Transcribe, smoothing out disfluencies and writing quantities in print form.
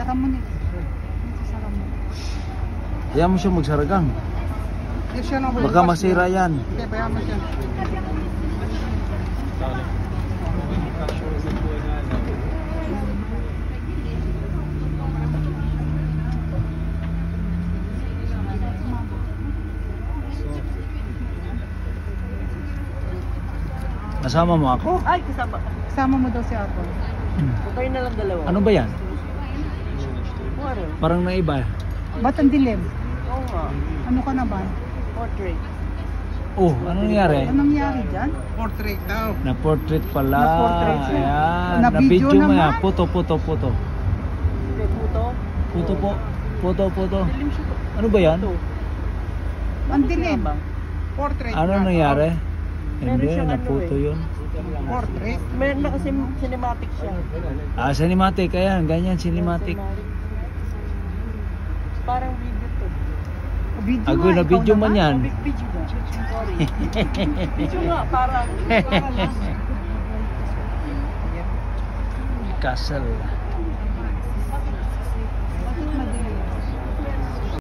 Ramon eh. Sa Ramon. Kaya mo siya magsaragang. Baka masira yan. Okay, bayan mo siya. Nasama mo ako? Ay, kasama. Kasama mo daw si Apple. Kayo na lang dalawa. Ano ba yan? Ano? Parang naiba. Ba't ang dilim? Oo nga. Ano ka na ba? Portrait. Oh, ano nangyari? Anong nangyari dyan? Portrait daw. Na portrait pala. Na-portrait siya. Ayan. Na-video Na-video mo naman. yan. Puto. Hindi, puto. Puto po. Puto. Dilim siya. Ano ba yan? Ito. Ang dilim. Portrait. Ano lang. nangyari? Meron Hindi, siyang naputo ano eh. yun. Portrait. Meron na kasi cinematic siya. Ah, cinematic. Ayan, ganyan, cinematic. Parang video to. Video Ako nga, na ikaw video man naman. yan. Big video ba? Sorry. Video nga, parang. Castle.